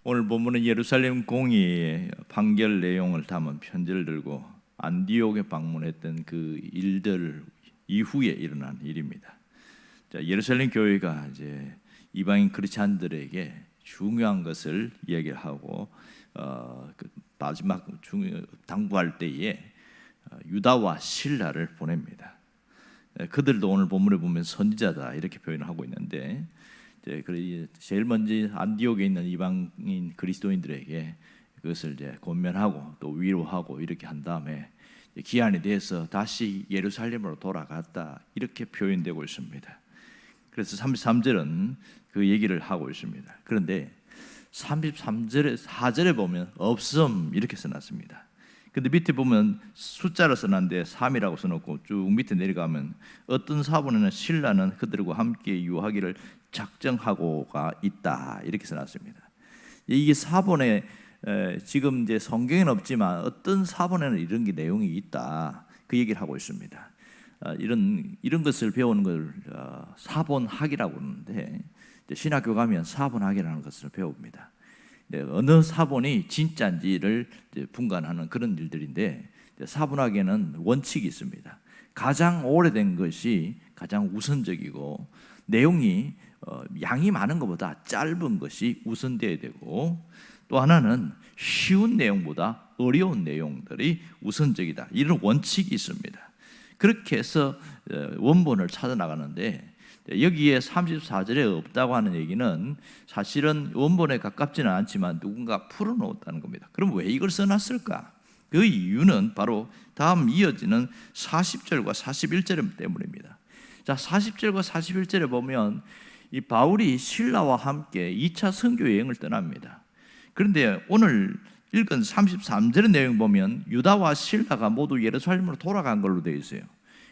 오늘 본문은 예루살렘 공의의 판결 내용을 담은 편지를 들고 안디옥에 방문했던 그 일들 이후에 일어난 일입니다. 자, 예루살렘 교회가 이제 이방인 크리스찬들에게 중요한 것을 얘기를 하고 그 마지막 당부할 때에 유다와 실라를 보냅니다. 그들도 오늘 본문에 보면 선지자다 이렇게 표현을 하고 있는데, 제일 먼저 안디옥에 있는 이방인 그리스도인들에게 그것을 이제 권면하고 또 위로하고 이렇게 한 다음에 기한이 돼서 다시 예루살렘으로 돌아갔다 이렇게 표현되고 있습니다. 그래서 33절은 그 얘기를 하고 있습니다. 그런데 33절에 4절에 보면 없음 이렇게 써놨습니다. 근데 밑에 보면 숫자로 써놨는데 3이라고 써놓고 쭉 밑에 내려가면 어떤 사본에는 신라는 그들과 함께 유하기를 작정하고가 있다 이렇게 써놨습니다. 이게 사본에 지금 이제 성경에는 없지만 어떤 사본에는 이런 게 내용이 있다 그 얘기를 하고 있습니다. 이런 것을 배우는 걸 사본학이라고 하는데, 신학교 가면 사본학이라는 것을 배웁니다. 어느 사본이 진짜인지를 분간하는 그런 일들인데, 사본학에는 원칙이 있습니다. 가장 오래된 것이 가장 우선적이고 내용이 양이 많은 것보다 짧은 것이 우선되어야 되고, 또 하나는 쉬운 내용보다 어려운 내용들이 우선적이다 이런 원칙이 있습니다. 그렇게 해서 원본을 찾아 나가는데, 여기에 34절에 없다고 하는 얘기는 사실은 원본에 가깝지는 않지만 누군가 풀어놓았다는 겁니다. 그럼 왜 이걸 써놨을까? 그 이유는 바로 다음 이어지는 40절과 41절 때문입니다. 자, 40절과 41절에 보면 이 바울이 신라와 함께 2차 선교 여행을 떠납니다. 그런데 오늘 읽은 33절의 내용 보면 유다와 신라가 모두 예루살렘으로 돌아간 걸로 되어 있어요.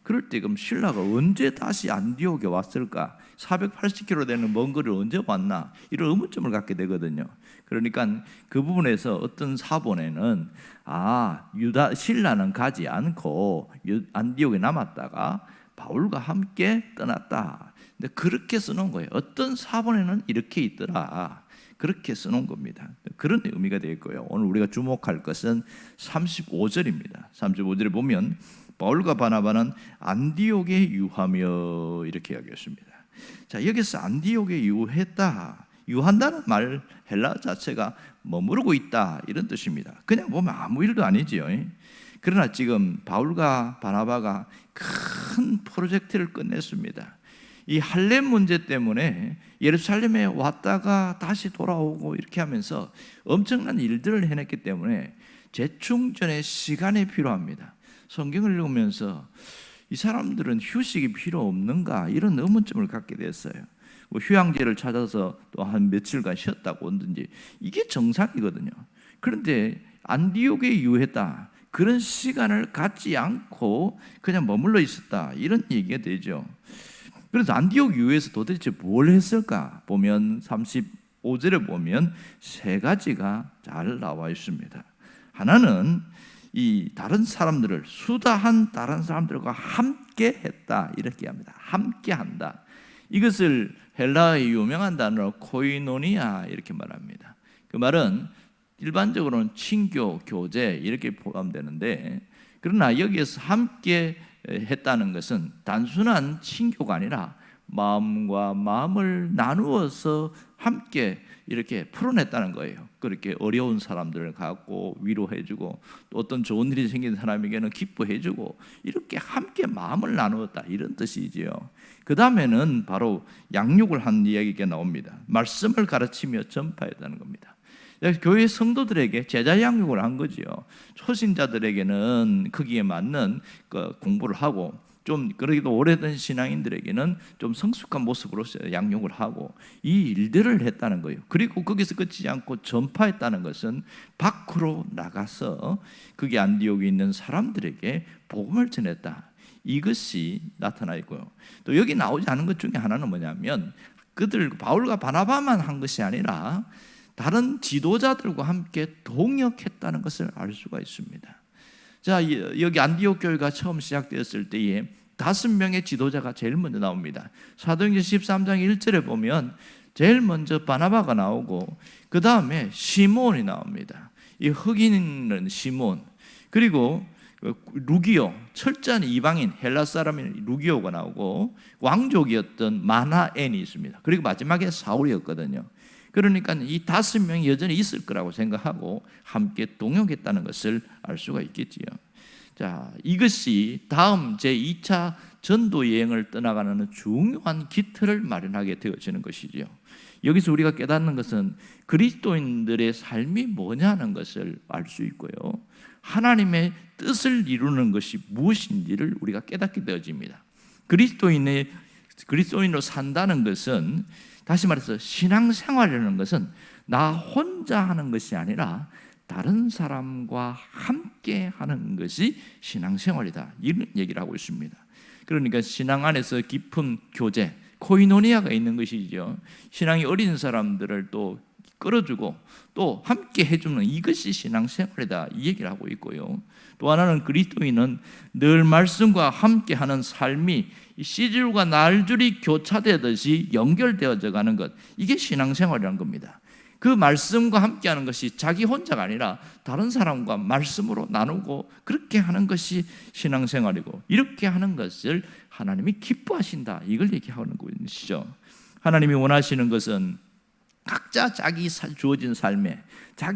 그럴 때 그럼 신라가 언제 다시 안디옥에 왔을까? 480km 되는 먼 거리를 언제 왔나? 이런 의문점을 갖게 되거든요. 그러니까 그 부분에서 어떤 사본에는 신라는 가지 않고 안디옥에 남았다가 바울과 함께 떠났다. 근데 그렇게 써놓은 거예요. 어떤 사본에는 이렇게 있더라. 그렇게 써놓은 겁니다. 그런 의미가 되겠고요. 오늘 우리가 주목할 것은 35절입니다. 35절에 보면 바울과 바나바는 안디옥에 유하며 이렇게 이야기했습니다. 자, 여기서 안디옥에 유했다, 유한다는 말 헬라 자체가 머무르고 있다 이런 뜻입니다. 그냥 보면 아무 일도 아니지요. 그러나 지금 바울과 바나바가 큰 프로젝트를 끝냈습니다. 이 할렘 문제 때문에 예루살렘에 왔다가 다시 돌아오고 이렇게 하면서 엄청난 일들을 해냈기 때문에 재충전의 시간이 필요합니다. 성경을 읽으면서 이 사람들은 휴식이 필요 없는가 이런 의문점을 갖게 됐어요. 뭐 휴양지를 찾아서 또 한 며칠간 쉬었다고 하든지 이게 정상이거든요. 그런데 안디옥에 유했다, 그런 시간을 갖지 않고 그냥 머물러 있었다 이런 얘기가 되죠. 그래서 안디옥 유에서 도대체 뭘 했을까 보면 35절에 보면 세 가지가 잘 나와 있습니다. 하나는 이 다른 사람들을 수다한 다른 사람들과 함께 했다 이렇게 합니다. 함께 한다. 이것을 헬라의 유명한 단어로 코이노니아 이렇게 말합니다. 그 말은 일반적으로는 친교, 교제 이렇게 포함되는데, 그러나 여기에서 함께 했다는 것은 단순한 친교가 아니라 마음과 마음을 나누어서 함께 이렇게 풀어냈다는 거예요. 그렇게 어려운 사람들을 갖고 위로해주고 또 어떤 좋은 일이 생긴 사람에게는 기뻐해주고 이렇게 함께 마음을 나누었다 이런 뜻이지요. 그 다음에는 바로 양육을 한 이야기가 나옵니다. 말씀을 가르치며 전파했다는 겁니다. 교회 성도들에게 제자 양육을 한 거지요. 초신자들에게는 거기에 맞는 공부를 하고, 좀 그래도 오래된 신앙인들에게는 좀 성숙한 모습으로 양육을 하고 이 일들을 했다는 거예요. 그리고 거기서 끝이지 않고 전파했다는 것은 밖으로 나가서 거기 안디옥에 있는 사람들에게 복음을 전했다. 이것이 나타나 있고요. 또 여기 나오지 않은 것 중에 하나는 뭐냐면 그들 바울과 바나바만 한 것이 아니라 다른 지도자들과 함께 동역했다는 것을 알 수가 있습니다. 자, 여기 안디옥 교회가 처음 시작되었을 때에 5명의 지도자가 제일 먼저 나옵니다. 사도행전 13장 1절에 보면 제일 먼저 바나바가 나오고 그 다음에 시몬이 나옵니다. 이 흑인은 시몬, 그리고 루기오, 철저한 이방인 헬라 사람인 루기오가 나오고 왕족이었던 마나엔이 있습니다. 그리고 마지막에 사울이었거든요. 그러니까 이 5명이 여전히 있을 거라고 생각하고 함께 동역했다는 것을 알 수가 있겠지요. 자, 이것이 다음 제2차 전도 여행을 떠나가는 중요한 기틀을 마련하게 되어지는 것이지요. 여기서 우리가 깨닫는 것은 그리스도인들의 삶이 뭐냐는 것을 알 수 있고요, 하나님의 뜻을 이루는 것이 무엇인지를 우리가 깨닫게 되어집니다. 그리스도인으로 산다는 것은, 다시 말해서 신앙생활이라는 것은 나 혼자 하는 것이 아니라 다른 사람과 함께 하는 것이 신앙생활이다, 이런 얘기를 하고 있습니다. 그러니까 신앙 안에서 깊은 교제, 코이노니아가 있는 것이죠. 신앙이 어린 사람들을 또 끌어주고 또 함께 해주는, 이것이 신앙생활이다, 이 얘기를 하고 있고요. 또 하나는 그리스도인은 늘 말씀과 함께하는 삶이 시줄과 날줄이 교차되듯이 연결되어져 가는 것, 이게 신앙생활이라는 겁니다. 그 말씀과 함께하는 것이 자기 혼자가 아니라 다른 사람과 말씀으로 나누고 그렇게 하는 것이 신앙생활이고, 이렇게 하는 것을 하나님이 기뻐하신다, 이걸 얘기하는 것이죠. 하나님이 원하시는 것은 각자 자기 주어진 삶에,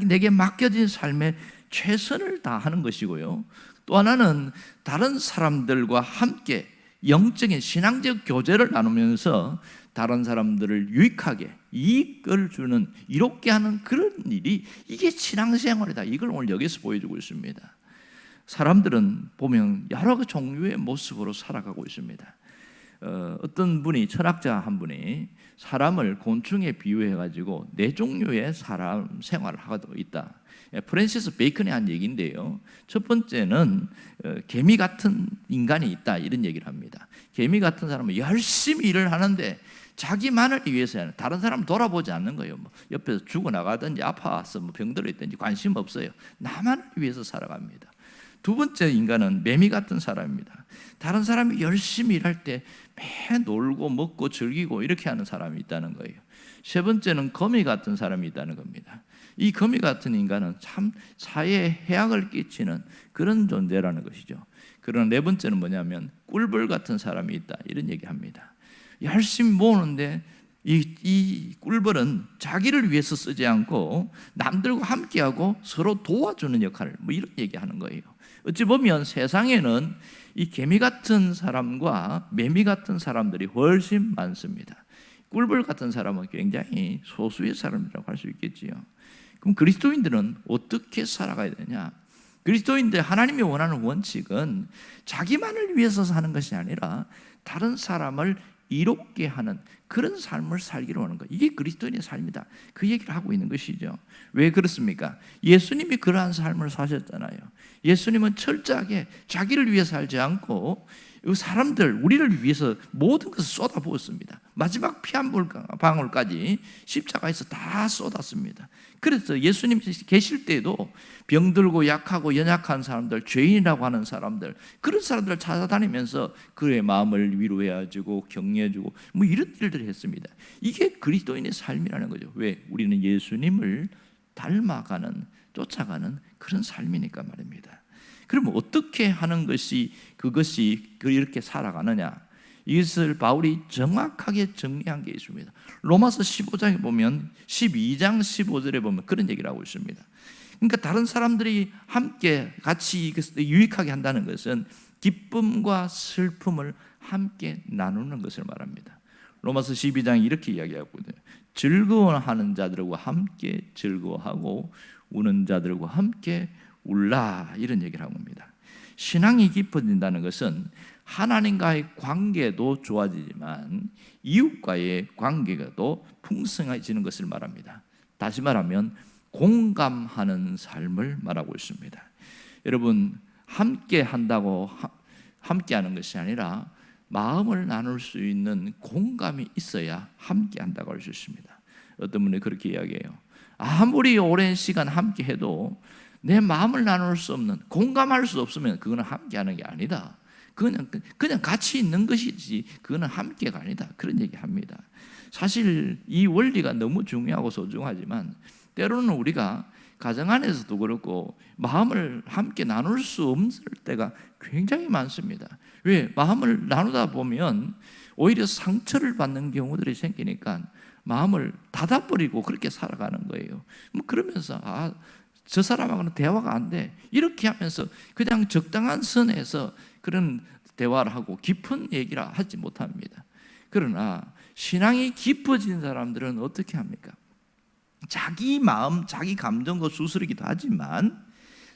내게 맡겨진 삶에 최선을 다하는 것이고요, 또 하나는 다른 사람들과 함께 영적인 신앙적 교제를 나누면서 다른 사람들을 유익하게 이익을 주는, 이롭게 하는 그런 일이, 이게 신앙생활이다, 이걸 오늘 여기서 보여주고 있습니다. 사람들은 보면 여러 종류의 모습으로 살아가고 있습니다. 어떤 분이, 철학자 한 분이 사람을 곤충에 비유해가지고 4종류의 사람 생활을 하고 있다. 프랜시스 베이컨이 한 얘기인데요, 첫 번째는 개미 같은 인간이 있다, 이런 얘기를 합니다. 개미 같은 사람은 열심히 일을 하는데 자기만을 위해서 하는, 다른 사람 돌아보지 않는 거예요. 옆에서 죽어나가든지 아파서 병들어 있든지 관심 없어요. 나만을 위해서 살아갑니다. 두 번째 인간은 매미 같은 사람입니다. 다른 사람이 열심히 일할 때 매 놀고 먹고 즐기고 이렇게 하는 사람이 있다는 거예요. 세 번째는 거미 같은 사람이 있다는 겁니다. 이 거미 같은 인간은 참 사회에 해악을 끼치는 그런 존재라는 것이죠. 그러나 네 번째는 뭐냐면 꿀벌 같은 사람이 있다, 이런 얘기합니다. 열심히 모으는데 이 꿀벌은 자기를 위해서 쓰지 않고 남들과 함께하고 서로 도와주는 역할을, 이런 얘기하는 거예요. 어찌 보면 세상에는 이 개미 같은 사람과 매미 같은 사람들이 훨씬 많습니다. 꿀벌 같은 사람은 굉장히 소수의 사람이라고 할 수 있겠지요. 그럼 그리스도인들은 어떻게 살아가야 되냐? 그리스도인들, 하나님이 원하는 원칙은 자기만을 위해서 사는 것이 아니라 다른 사람을 이롭게 하는 그런 삶을 살기로 하는 것, 이게 그리스도인의 삶이다, 그 얘기를 하고 있는 것이죠. 왜 그렇습니까? 예수님이 그러한 삶을 사셨잖아요. 예수님은 철저하게 자기를 위해 살지 않고 사람들, 우리를 위해서 모든 것을 쏟아부었습니다. 마지막 피 한 방울까지 십자가에서 다 쏟았습니다. 그래서 예수님이 계실 때에도 병들고 약하고 연약한 사람들, 죄인이라고 하는 사람들, 그런 사람들을 찾아다니면서 그의 마음을 위로해주고 격려해주고 이런 일들을 했습니다. 이게 그리스도인의 삶이라는 거죠. 왜? 우리는 예수님을 닮아가는, 쫓아가는 그런 삶이니까 말입니다. 그러면 어떻게 하는 것이, 그것이 이렇게 살아가느냐? 이것을 바울이 정확하게 정리한 게 있습니다. 로마서 15장에 보면 12장 15절에 보면 그런 얘기를 하고 있습니다. 그러니까 다른 사람들이 함께 같이 유익하게 한다는 것은 기쁨과 슬픔을 함께 나누는 것을 말합니다. 로마서 12장이 이렇게 이야기하거든요. 즐거워하는 자들과 함께 즐거워하고 우는 자들과 함께 울라, 이런 얘기를 하고 있습니다. 신앙이 깊어진다는 것은 하나님과의 관계도 좋아지지만 이웃과의 관계가 또 풍성해지는 것을 말합니다. 다시 말하면 공감하는 삶을 말하고 있습니다. 여러분, 함께 한다고 함께 하는 것이 아니라 마음을 나눌 수 있는 공감이 있어야 함께 한다고 할 수 있습니다. 어떤 분이 그렇게 이야기해요. 아무리 오랜 시간 함께 해도 내 마음을 나눌 수 없는, 공감할 수 없으면 그거는 함께 하는 게 아니다. 그냥 같이 있는 것이지 그거는 함께가 아니다. 그런 얘기합니다. 사실 이 원리가 너무 중요하고 소중하지만 때로는 우리가 가정 안에서도 그렇고 마음을 함께 나눌 수 없을 때가 굉장히 많습니다. 왜? 마음을 나누다 보면 오히려 상처를 받는 경우들이 생기니까 마음을 닫아버리고 그렇게 살아가는 거예요. 그러면서 저 사람하고는 대화가 안 돼. 이렇게 하면서 그냥 적당한 선에서 그런 대화를 하고 깊은 얘기를 하지 못합니다. 그러나 신앙이 깊어진 사람들은 어떻게 합니까? 자기 마음, 자기 감정과 수스르기도 하지만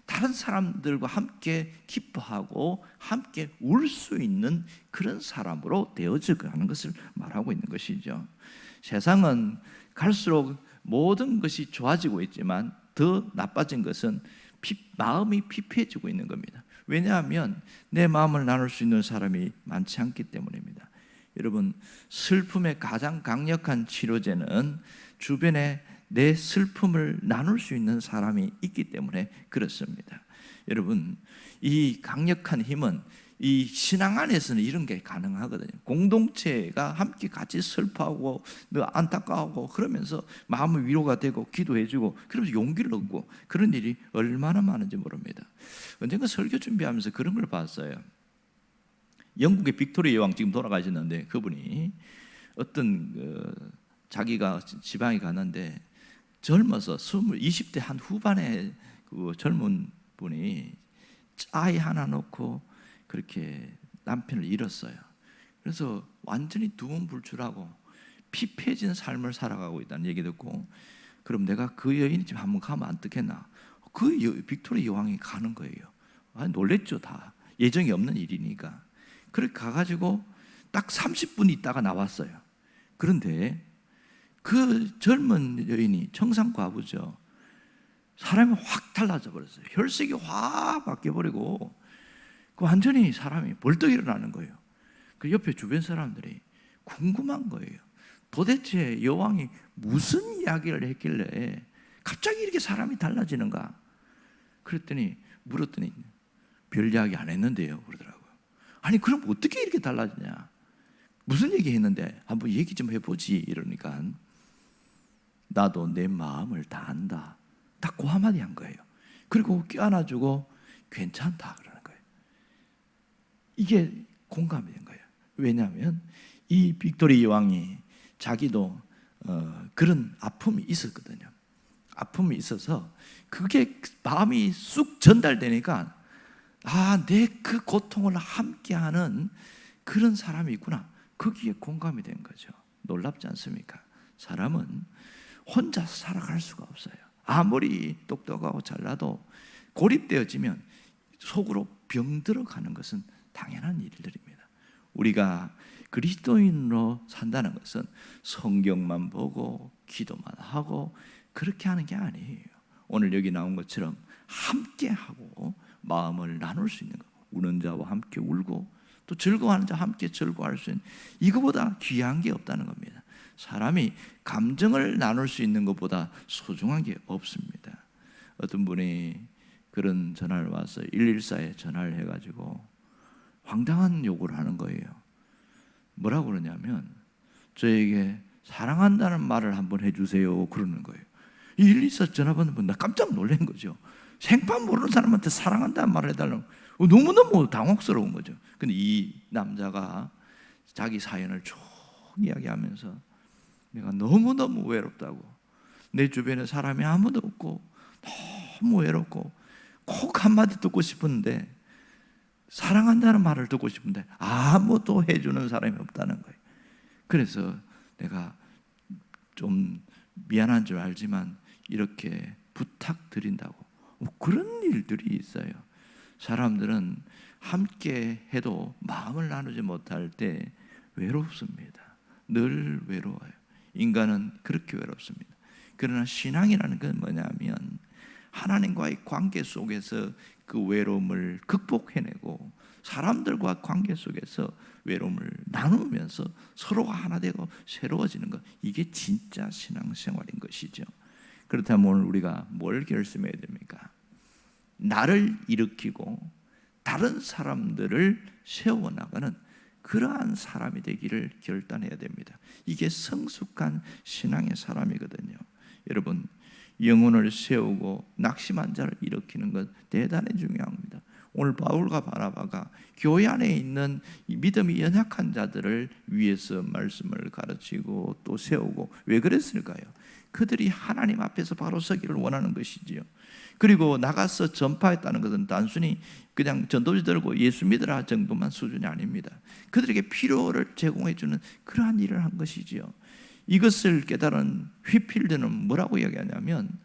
다른 사람들과 함께 기뻐하고 함께 울 수 있는 그런 사람으로 되어져 가는 것을 말하고 있는 것이죠. 세상은 갈수록 모든 것이 좋아지고 있지만 더 나빠진 것은 마음이 피폐해지고 있는 겁니다. 왜냐하면 내 마음을 나눌 수 있는 사람이 많지 않기 때문입니다. 여러분, 슬픔의 가장 강력한 치료제는 주변에 내 슬픔을 나눌 수 있는 사람이 있기 때문에 그렇습니다. 여러분, 이 강력한 힘은 이 신앙 안에서는 이런 게 가능하거든요. 공동체가 함께 같이 슬퍼하고 안타까워하고 그러면서 마음의 위로가 되고 기도해주고 그러면서 용기를 얻고 그런 일이 얼마나 많은지 모릅니다. 언젠가 설교 준비하면서 그런 걸 봤어요. 영국의 빅토리아 여왕 지금 돌아가셨는데 그분이 어떤 자기가 지방에 가는데 젊어서 20대 한 후반에 그 젊은 분이 아이 하나 놓고 그렇게 남편을 잃었어요. 그래서 완전히 두문불출하고 피폐해진 삶을 살아가고 있다는 얘기 듣고 그럼 내가 그 여인이 집 한번 가면 안 되겠나? 빅토리아 여왕이 가는 거예요. 놀랬죠. 다 예정이 없는 일이니까. 그렇게 가가지고 딱 30분 있다가 나왔어요. 그런데 그 젊은 여인이 청산과부죠. 사람이 확 달라져 버렸어요. 혈색이 확 바뀌어버리고 완전히 사람이 벌떡 일어나는 거예요. 그 옆에 주변 사람들이 궁금한 거예요. 도대체 여왕이 무슨 이야기를 했길래 갑자기 이렇게 사람이 달라지는가? 물었더니 별 이야기 안 했는데요 그러더라고요. 아니 그럼 어떻게 이렇게 달라지냐? 무슨 얘기 했는데 한번 얘기 좀 해보지 이러니까 나도 내 마음을 다 안다. 딱 그 한마디 한 거예요. 그리고 껴안아주고 괜찮다 그러는 거예요. 이게 공감이 된 거예요. 왜냐하면 이 빅토리아 여왕이 자기도 그런 아픔이 있었거든요. 아픔이 있어서 그게 마음이 쑥 전달되니까 내 그 고통을 함께하는 그런 사람이 있구나. 거기에 공감이 된 거죠. 놀랍지 않습니까? 사람은 혼자 살아갈 수가 없어요. 아무리 똑똑하고 잘나도 고립되어지면 속으로 병들어가는 것은 당연한 일들입니다. 우리가 그리스도인으로 산다는 것은 성경만 보고 기도만 하고 그렇게 하는 게 아니에요. 오늘 여기 나온 것처럼 함께하고 마음을 나눌 수 있는 것, 우는 자와 함께 울고 또 즐거워하는 자와 함께 즐거워할 수 있는, 이거보다 귀한 게 없다는 겁니다. 사람이 감정을 나눌 수 있는 것보다 소중한 게 없습니다. 어떤 분이 그런 전화를 왔어요. 114에 전화를 해가지고 황당한 요구를 하는 거예요. 뭐라고 그러냐면 저에게 사랑한다는 말을 한번 해주세요 그러는 거예요. 114 전화 받는 분 나 깜짝 놀란 거죠. 생판 모르는 사람한테 사랑한다는 말을 해달라고 너무너무 당혹스러운 거죠. 근데 이 남자가 자기 사연을 쭉 이야기하면서 내가 너무너무 외롭다고, 내 주변에 사람이 아무도 없고 너무 외롭고 꼭 한마디 듣고 싶은데, 사랑한다는 말을 듣고 싶은데 아무도 해주는 사람이 없다는 거예요. 그래서 내가 좀 미안한 줄 알지만 이렇게 부탁드린다고. 그런 일들이 있어요. 사람들은 함께 해도 마음을 나누지 못할 때 외롭습니다. 늘 외로워요. 인간은 그렇게 외롭습니다. 그러나 신앙이라는 건 뭐냐면 하나님과의 관계 속에서 그 외로움을 극복해내고 사람들과 관계 속에서 외로움을 나누면서 서로가 하나 되고 새로워지는 것, 이게 진짜 신앙생활인 것이죠. 그렇다면 오늘 우리가 뭘 결심해야 됩니까? 나를 일으키고 다른 사람들을 세워나가는 그러한 사람이 되기를 결단해야 됩니다. 이게 성숙한 신앙의 사람이거든요. 여러분, 영혼을 세우고 낙심한 자를 일으키는 것 대단히 중요합니다. 오늘 바울과 바나바가 교회 안에 있는 믿음이 연약한 자들을 위해서 말씀을 가르치고 또 세우고, 왜 그랬을까요? 그들이 하나님 앞에서 바로 서기를 원하는 것이지요. 그리고 나가서 전파했다는 것은 단순히 그냥 전도지 들고 예수 믿으라 정도만 수준이 아닙니다. 그들에게 필요를 제공해 주는 그러한 일을 한 것이지요. 이것을 깨달은 휘필드는 뭐라고 이야기하냐면,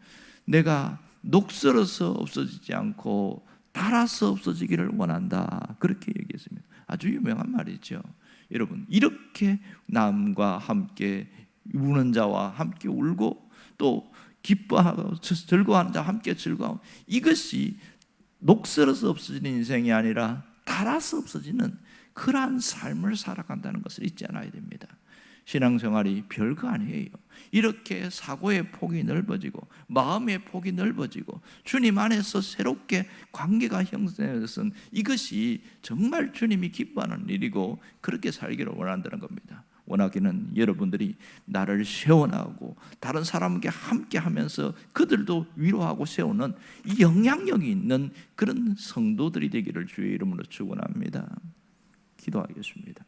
내가 녹슬어서 없어지지 않고 닳아서 없어지기를 원한다, 그렇게 얘기했습니다. 아주 유명한 말이죠. 여러분, 이렇게 남과 함께 우는 자와 함께 울고 또 기뻐하고 즐거워하는 자와 함께 즐거워하고, 이것이 녹슬어서 없어지는 인생이 아니라 닳아서 없어지는 그러한 삶을 살아간다는 것을 잊지 않아야 됩니다. 신앙생활이 별거 아니에요. 이렇게 사고의 폭이 넓어지고 마음의 폭이 넓어지고 주님 안에서 새롭게 관계가 형성되는 것은, 이것이 정말 주님이 기뻐하는 일이고 그렇게 살기를 원한다는 겁니다. 원하기는 여러분들이 나를 세워나가고 다른 사람에게 함께 하면서 그들도 위로하고 세우는 이 영향력이 있는 그런 성도들이 되기를 주의 이름으로 축원합니다. 기도하겠습니다.